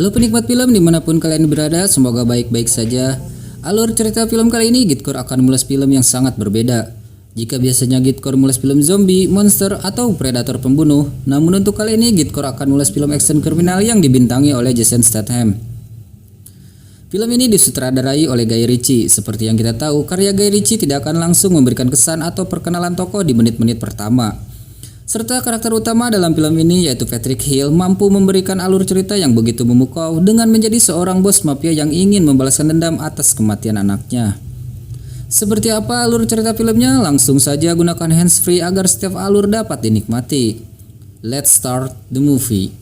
Halo penikmat film dimanapun kalian berada, semoga baik-baik saja. Alur cerita film kali ini Gitcore akan mengulas film yang sangat berbeda. Jika biasanya Gitcore mengulas film zombie, monster, atau predator pembunuh, namun untuk kali ini Gitcore akan mengulas film action kriminal yang dibintangi oleh Jason Statham. Film ini disutradarai oleh Guy Ritchie. Seperti yang kita tahu, karya Guy Ritchie tidak akan langsung memberikan kesan atau perkenalan tokoh di menit-menit pertama. Serta karakter utama dalam film ini yaitu Patrick Hill mampu memberikan alur cerita yang begitu memukau dengan menjadi seorang bos mafia yang ingin membalaskan dendam atas kematian anaknya. Seperti apa alur cerita filmnya? Langsung saja gunakan handsfree agar setiap alur dapat dinikmati. Let's start the movie.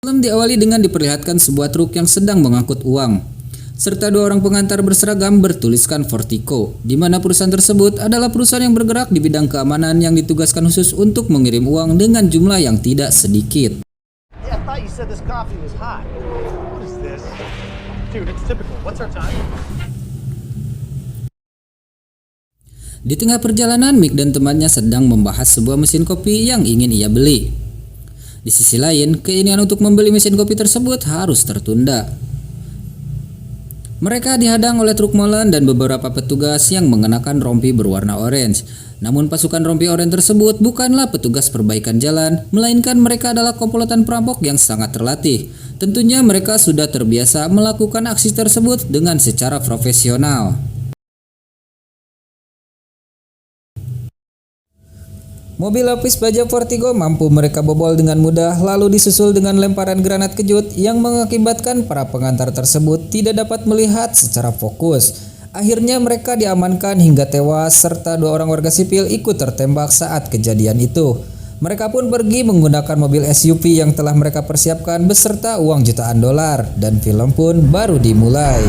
Film diawali dengan diperlihatkan sebuah truk yang sedang mengangkut uang, serta dua orang pengantar berseragam bertuliskan Vertigo, di mana perusahaan tersebut adalah perusahaan yang bergerak di bidang keamanan yang ditugaskan khusus untuk mengirim uang dengan jumlah yang tidak sedikit. Di tengah perjalanan, Mick dan temannya sedang membahas sebuah mesin kopi yang ingin ia beli. Di sisi lain, keinginan untuk membeli mesin kopi tersebut harus tertunda. Mereka dihadang oleh truk molen dan beberapa petugas yang mengenakan rompi berwarna orange. Namun pasukan rompi oranye tersebut bukanlah petugas perbaikan jalan, melainkan mereka adalah komplotan perampok yang sangat terlatih. Tentunya mereka sudah terbiasa melakukan aksi tersebut dengan secara profesional. Mobil lapis baja Vertigo mampu mereka bobol dengan mudah, lalu disusul dengan lemparan granat kejut yang mengakibatkan para pengantar tersebut tidak dapat melihat secara fokus. Akhirnya mereka diamankan hingga tewas, serta dua orang warga sipil ikut tertembak saat kejadian itu. Mereka pun pergi menggunakan mobil SUV yang telah mereka persiapkan beserta uang jutaan dolar, dan film pun baru dimulai.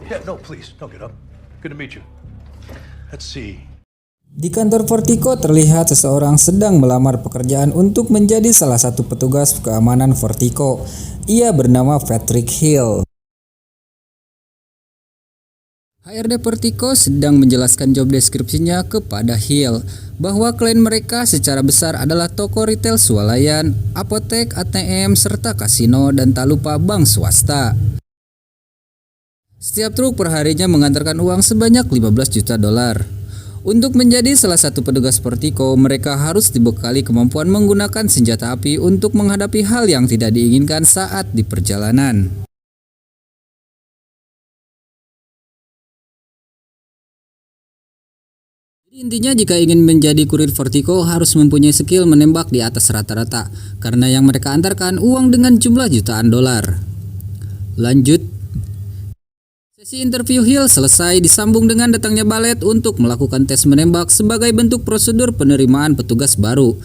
Yeah, no, please, don't get up. Good to meet you. Let's see. Di kantor Vertigo terlihat seseorang sedang melamar pekerjaan untuk menjadi salah satu petugas keamanan Vertigo. Ia bernama Patrick Hill. HRD Vertigo sedang menjelaskan job deskripsinya kepada Hill bahwa klien mereka secara besar adalah toko retail swalayan, apotek, ATM, serta kasino, dan tak lupa bank swasta. Setiap truk perharinya mengantarkan uang sebanyak 15 juta dolar. Untuk menjadi salah satu petugas Vertigo, mereka harus dibekali kemampuan menggunakan senjata api untuk menghadapi hal yang tidak diinginkan saat di perjalanan. Jadi intinya jika ingin menjadi kurir Vertigo harus mempunyai skill menembak di atas rata-rata, karena yang mereka antarkan uang dengan jumlah jutaan dolar. Lanjut. Sesi interview Hill selesai disambung dengan datangnya Ballet untuk melakukan tes menembak sebagai bentuk prosedur penerimaan petugas baru.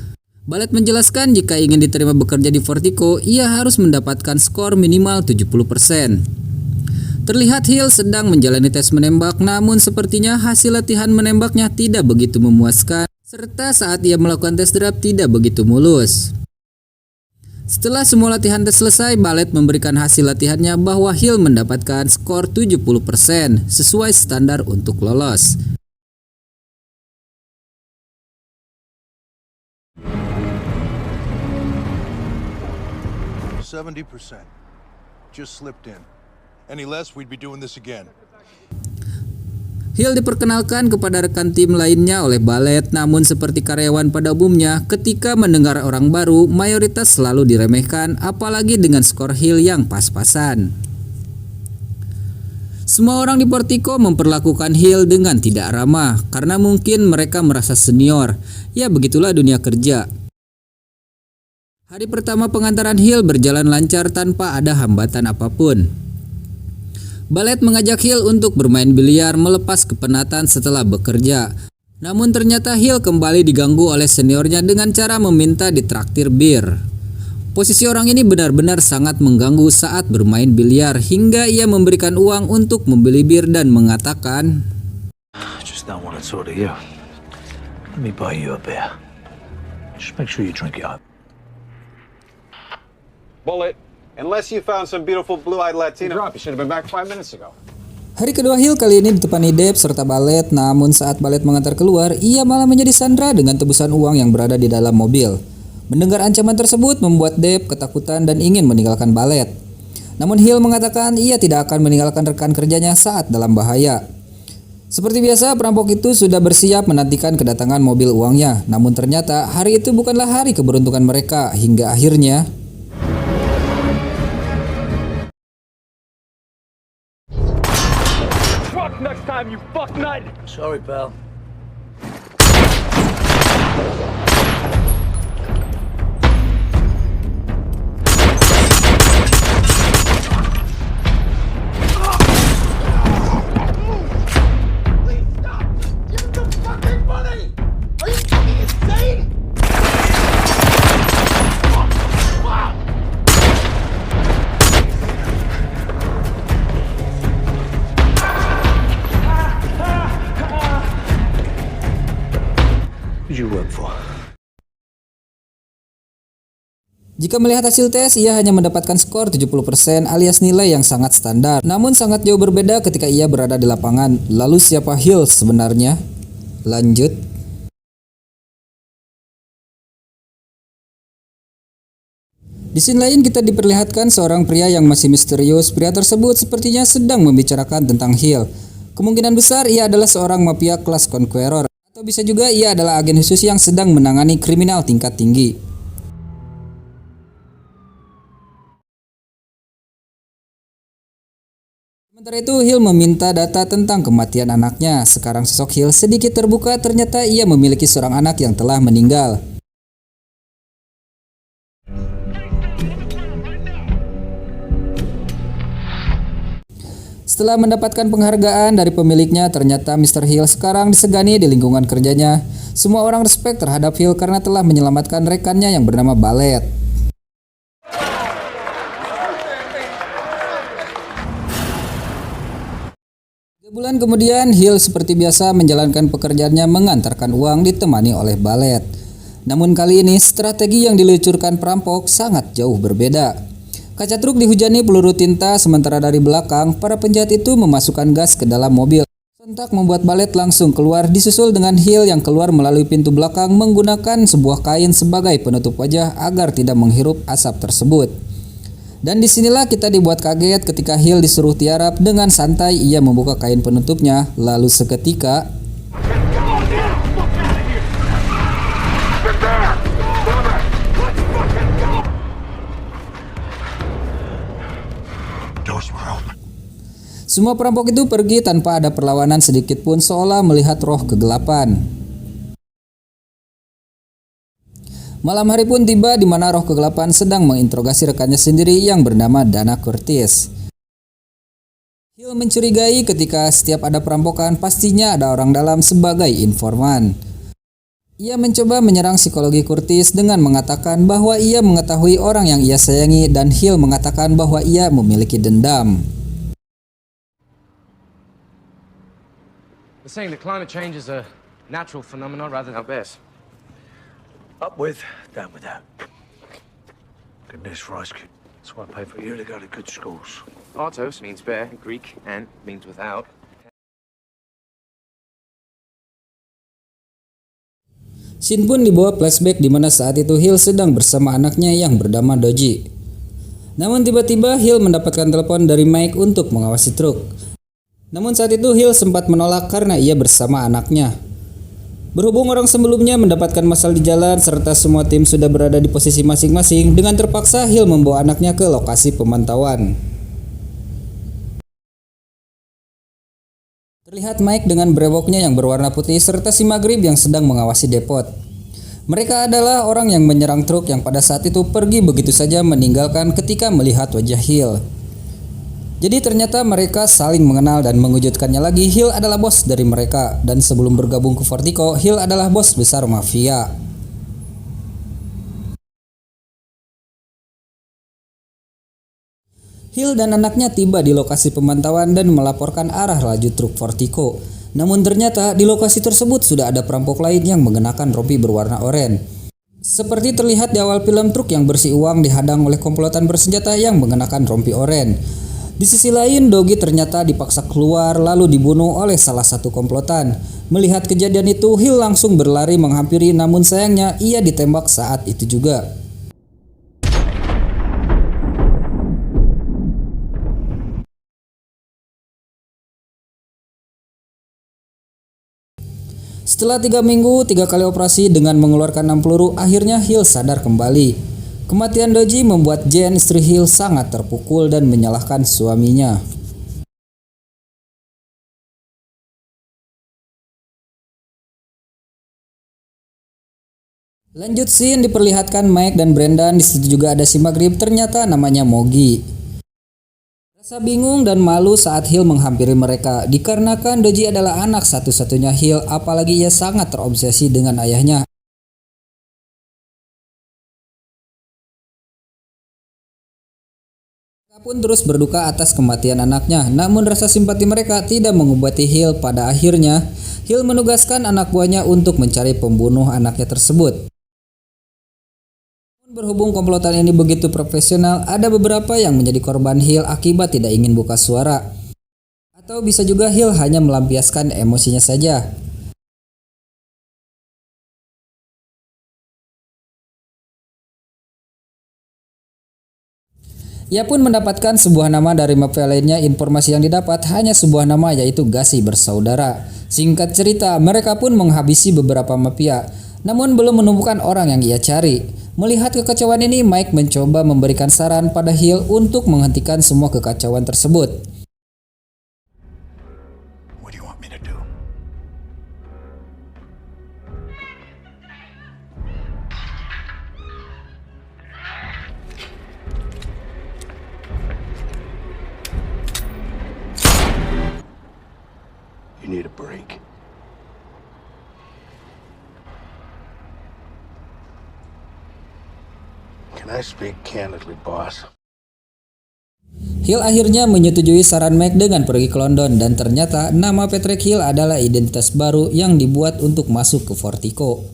Ballet menjelaskan jika ingin diterima bekerja di Vertigo, ia harus mendapatkan skor minimal 70%. Terlihat Hill sedang menjalani tes menembak, namun sepertinya hasil latihan menembaknya tidak begitu memuaskan, serta saat ia melakukan tes drive tidak begitu mulus. Setelah semua latihan tes selesai, Ballet memberikan hasil latihannya bahwa Hill mendapatkan skor 70% sesuai standar untuk lolos. %70. Just slipped in. Any less, we'd be doing this again. Hill diperkenalkan kepada rekan tim lainnya oleh Ballet, namun seperti karyawan pada umumnya, ketika mendengar orang baru, mayoritas selalu diremehkan, apalagi dengan skor Hill yang pas-pasan. Semua orang di Vertigo memperlakukan Hill dengan tidak ramah, karena mungkin mereka merasa senior. Ya begitulah dunia kerja. Hari pertama pengantaran Hill berjalan lancar tanpa ada hambatan apapun. Ballet mengajak Hill untuk bermain biliar melepas kepenatan setelah bekerja. Namun ternyata Hill kembali diganggu oleh seniornya dengan cara meminta ditraktir bir. Posisi orang ini benar-benar sangat mengganggu saat bermain biliar hingga ia memberikan uang untuk membeli bir dan mengatakan, Just don't want to talk to you. Let me buy you a beer. Just make sure you drink it up. Bullet, unless you found some beautiful blue-eyed Latina. Drop. You should have been back 5 minutes ago. Hari kedua Hill kali ini ditemani Deb serta Ballet, namun saat Ballet mengantar keluar, ia malah menjadi sandera dengan tebusan uang yang berada di dalam mobil. Mendengar ancaman tersebut membuat Deb ketakutan dan ingin meninggalkan Ballet. Namun Hill mengatakan ia tidak akan meninggalkan rekan kerjanya saat dalam bahaya. Seperti biasa, perampok itu sudah bersiap menantikan kedatangan mobil uangnya. Namun ternyata hari itu bukanlah hari keberuntungan mereka hingga akhirnya Next time, you fuck nut! Sorry, pal. Please stop! Give the fucking money! Are you fucking insane? Who'd you work for? jika melihat hasil tes, ia hanya mendapatkan skor 70% alias nilai yang sangat standar. Namun sangat jauh berbeda ketika ia berada di lapangan. Lalu siapa Hill sebenarnya? Lanjut. Di scene lain kita diperlihatkan seorang pria yang masih misterius. Pria tersebut sepertinya sedang membicarakan tentang Hill. Kemungkinan besar ia adalah seorang mafia kelas Conqueror. Atau bisa juga ia adalah agen khusus yang sedang menangani kriminal tingkat tinggi. Sementara itu Hill meminta data tentang kematian anaknya. Sekarang sosok Hill sedikit terbuka, ternyata ia memiliki seorang anak yang telah meninggal. Setelah mendapatkan penghargaan dari pemiliknya, ternyata Mr. Hill sekarang disegani di lingkungan kerjanya. Semua orang respect terhadap Hill karena telah menyelamatkan rekannya yang bernama Ballet. Bulan kemudian, Hill seperti biasa menjalankan pekerjaannya mengantarkan uang ditemani oleh Ballet. Namun kali ini strategi yang diluncurkan perampok sangat jauh berbeda. Kaca truk dihujani peluru tinta, sementara dari belakang para penjahat itu memasukkan gas ke dalam mobil. Sontak membuat Ballet langsung keluar, disusul dengan Hill yang keluar melalui pintu belakang menggunakan sebuah kain sebagai penutup wajah agar tidak menghirup asap tersebut. Dan disinilah kita dibuat kaget ketika Hill disuruh tiarap. Dengan santai ia membuka kain penutupnya, lalu seketika semua perampok itu pergi tanpa ada perlawanan sedikit pun, seolah melihat roh kegelapan. Malam hari pun tiba di mana roh kegelapan sedang menginterogasi rekannya sendiri yang bernama Dana Curtis. Hill mencurigai ketika setiap ada perampokan pastinya ada orang dalam sebagai informan. Ia mencoba menyerang psikologi Curtis dengan mengatakan bahwa ia mengetahui orang yang ia sayangi, dan Hill mengatakan bahwa ia memiliki dendam. They're saying that climate change is a natural phenomenon rather than best. Up with, down with that. Good news for us, kid. That's why I pay for you to go to good schools. Artos means bear in Greek and means without. Scene pun dibawa flashback di mana saat itu Hill sedang bersama anaknya yang bernama Doji. Namun tiba-tiba Hill mendapatkan telepon dari Mike untuk mengawasi truk. Namun saat itu Hill sempat menolak karena ia bersama anaknya. Berhubung orang sebelumnya mendapatkan masalah di jalan serta semua tim sudah berada di posisi masing-masing, dengan terpaksa Hill membawa anaknya ke lokasi pemantauan. Terlihat Mike dengan brewoknya yang berwarna putih serta si Maghrib yang sedang mengawasi depot. Mereka adalah orang yang menyerang truk yang pada saat itu pergi begitu saja meninggalkan ketika melihat wajah Hill. Jadi ternyata mereka saling mengenal, dan mengejutkannya lagi Hill adalah bos dari mereka, dan sebelum bergabung ke Vertigo, Hill adalah bos besar mafia. Hill dan anaknya tiba di lokasi pemantauan dan melaporkan arah laju truk Vertigo. Namun ternyata di lokasi tersebut sudah ada perampok lain yang mengenakan rompi berwarna oranye. Seperti terlihat di awal film, truk yang berisi uang dihadang oleh komplotan bersenjata yang mengenakan rompi oranye. Di sisi lain, Doggy ternyata dipaksa keluar lalu dibunuh oleh salah satu komplotan. Melihat kejadian itu, Hill langsung berlari menghampiri, namun sayangnya ia ditembak saat itu juga. Setelah 3 minggu, 3 kali operasi dengan mengeluarkan 6 peluru, akhirnya Hill sadar kembali. Kematian Doggy membuat Jen, istri Hill, sangat terpukul dan menyalahkan suaminya. Lanjut scene diperlihatkan Mike dan Brendan, di situ juga ada si Maghrib, ternyata namanya Mogi. Rasa bingung dan malu saat Hill menghampiri mereka, dikarenakan Doggy adalah anak satu-satunya Hill, apalagi ia sangat terobsesi dengan ayahnya. Mereka pun terus berduka atas kematian anaknya, namun rasa simpati mereka tidak mengobati Hill. Pada akhirnya, Hill menugaskan anak buahnya untuk mencari pembunuh anaknya tersebut. Berhubung komplotan ini begitu profesional, ada beberapa yang menjadi korban Hill akibat tidak ingin buka suara. Atau bisa juga Hill hanya melampiaskan emosinya saja. Ia pun mendapatkan sebuah nama dari mafia lainnya. Informasi yang didapat hanya sebuah nama, yaitu Gacy bersaudara. Singkat cerita, mereka pun menghabisi beberapa mafia, namun belum menemukan orang yang ia cari. Melihat kekacauan ini, Mike mencoba memberikan saran pada Hill untuk menghentikan semua kekacauan tersebut. What do you want me to do? You need a break. Can I speak candidly, boss? Hill akhirnya menyetujui saran Mike dengan pergi ke London, dan ternyata nama Patrick Hill adalah identitas baru yang dibuat untuk masuk ke Vertigo.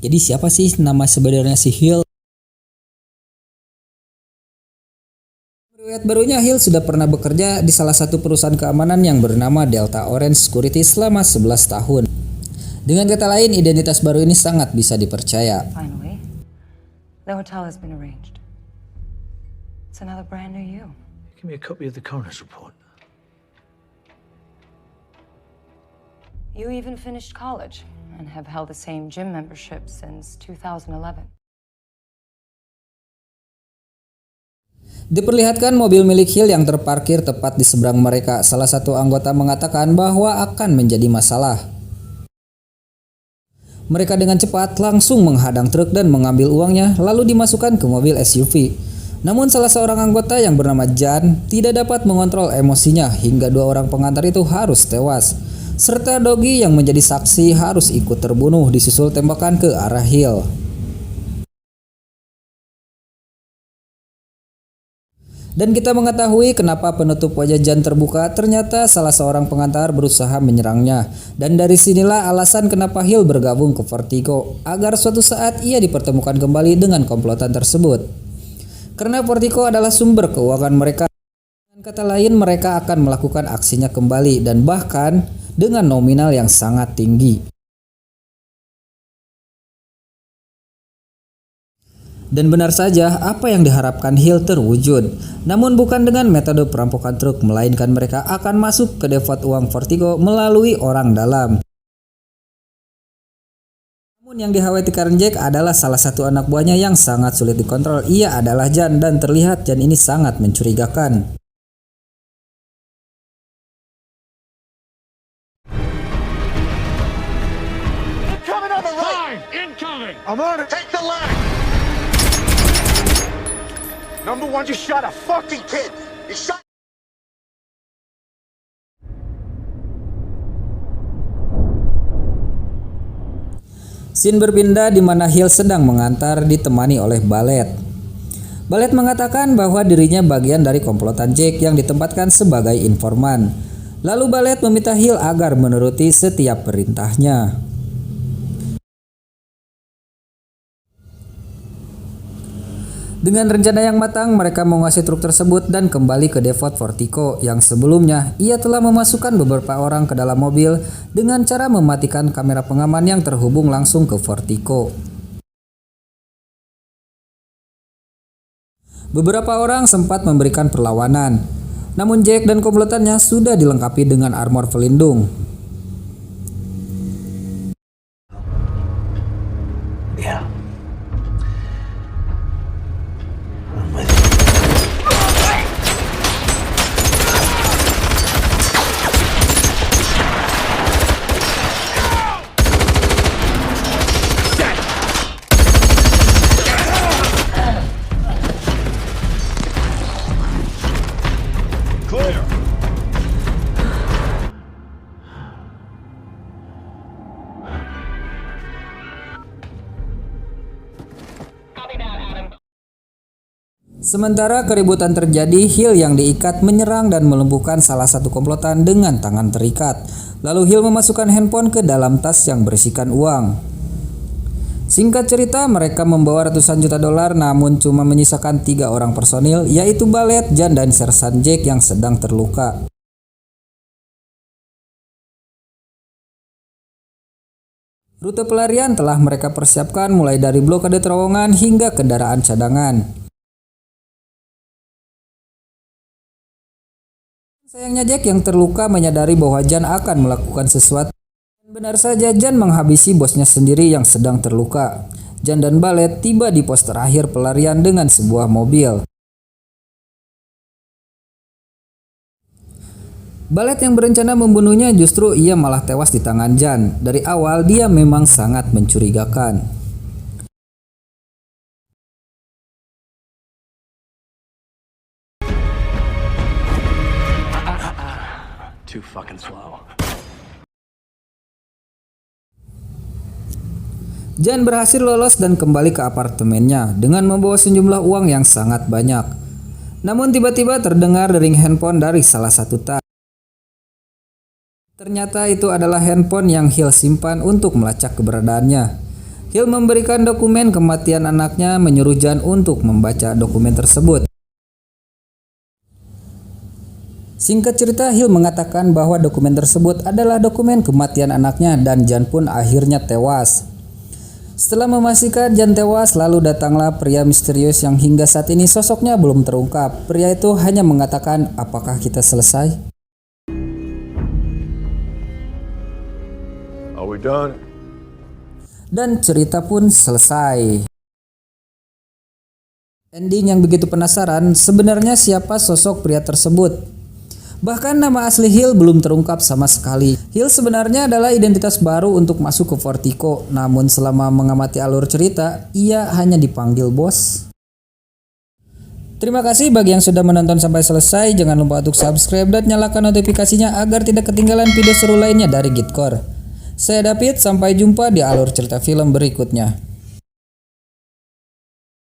Jadi siapa sih nama sebenarnya si Hill? Riwayat barunya, Hill sudah pernah bekerja di salah satu perusahaan keamanan yang bernama Delta Orange Security selama 11 tahun. Dengan kata lain, identitas baru ini sangat bisa dipercaya. Finally, the hotel has been arranged. It's another brand new you. Give me a copy of the coroner's report. You even finished college and have held the same gym membership since 2011. Diperlihatkan mobil milik Hill yang terparkir tepat di seberang mereka. Salah satu anggota mengatakan bahwa akan menjadi masalah. Mereka dengan cepat langsung menghadang truk dan mengambil uangnya, lalu dimasukkan ke mobil SUV. Namun salah seorang anggota yang bernama Jan tidak dapat mengontrol emosinya hingga 2 orang pengantar itu harus tewas. Serta Doggy yang menjadi saksi harus ikut terbunuh disusul tembakan ke arah Hill. Dan kita mengetahui kenapa penutup wajah Jan terbuka, ternyata salah seorang pengantar berusaha menyerangnya. Dan dari sinilah alasan kenapa Hill bergabung ke Vertigo, agar suatu saat ia dipertemukan kembali dengan komplotan tersebut. Karena Vertigo adalah sumber keuangan mereka. Dengan kata lain, mereka akan melakukan aksinya kembali, dan bahkan dengan nominal yang sangat tinggi. Dan benar saja, apa yang diharapkan Hill terwujud. Namun bukan dengan metode perampokan truk, melainkan mereka akan masuk ke devot uang Vertigo melalui orang dalam. Namun yang dikhawatirkan Jack adalah salah satu anak buahnya yang sangat sulit dikontrol. Ia adalah Jan, dan terlihat Jan ini sangat mencurigakan. Coming on the right! Incoming! I'm on it. Take the left! Number one, you shot a fucking kid! You shot... Scene berpindah di mana Hill sedang mengantar ditemani oleh Ballet. Ballet mengatakan bahwa dirinya bagian dari komplotan Jack yang ditempatkan sebagai informan. Lalu Ballet meminta Hill agar menuruti setiap perintahnya. Dengan rencana yang matang, mereka menguasai truk tersebut dan kembali ke Depot Vertigo yang sebelumnya ia telah memasukkan beberapa orang ke dalam mobil dengan cara mematikan kamera pengaman yang terhubung langsung ke Vertigo. Beberapa orang sempat memberikan perlawanan, namun Jack dan komplotannya sudah dilengkapi dengan armor pelindung. Yeah. Clear. Sementara keributan terjadi, Hill yang diikat menyerang dan melumpuhkan salah satu komplotan dengan tangan terikat. Lalu Hill memasukkan handphone ke dalam tas yang berisikan uang. Singkat cerita, mereka membawa ratusan juta dolar namun cuma menyisakan 3 orang personil, yaitu Ballet, Jan, dan Sersan Jack yang sedang terluka. Rute pelarian telah mereka persiapkan mulai dari blokade terowongan hingga kendaraan cadangan. Sayangnya Jack yang terluka menyadari bahwa Jan akan melakukan sesuatu. Benar saja, Jan menghabisi bosnya sendiri yang sedang terluka. Jan dan Ballet tiba di pos terakhir pelarian dengan sebuah mobil. Ballet yang berencana membunuhnya justru ia malah tewas di tangan Jan. Dari awal dia memang sangat mencurigakan. Too fucking slow. Jan berhasil lolos dan kembali ke apartemennya dengan membawa sejumlah uang yang sangat banyak. Namun tiba-tiba terdengar dering handphone dari salah satu tas. Ternyata itu adalah handphone yang Hill simpan untuk melacak keberadaannya. Hill memberikan dokumen kematian anaknya, menyuruh Jan untuk membaca dokumen tersebut. Singkat cerita, Hill mengatakan bahwa dokumen tersebut adalah dokumen kematian anaknya dan Jan pun akhirnya tewas. Setelah memastikan Jan tewas, lalu datanglah pria misterius yang hingga saat ini sosoknya belum terungkap. Pria itu hanya mengatakan, "Apakah kita selesai?" Are we done? Dan cerita pun selesai. Ending yang begitu penasaran, sebenarnya siapa sosok pria tersebut? Bahkan nama asli Hill belum terungkap sama sekali. Hill sebenarnya adalah identitas baru untuk masuk ke Vertigo, namun selama mengamati alur cerita, ia hanya dipanggil bos. Terima kasih bagi yang sudah menonton sampai selesai. Jangan lupa untuk subscribe dan nyalakan notifikasinya agar tidak ketinggalan video seru lainnya dari Gitcore. Saya David, sampai jumpa di alur cerita film berikutnya.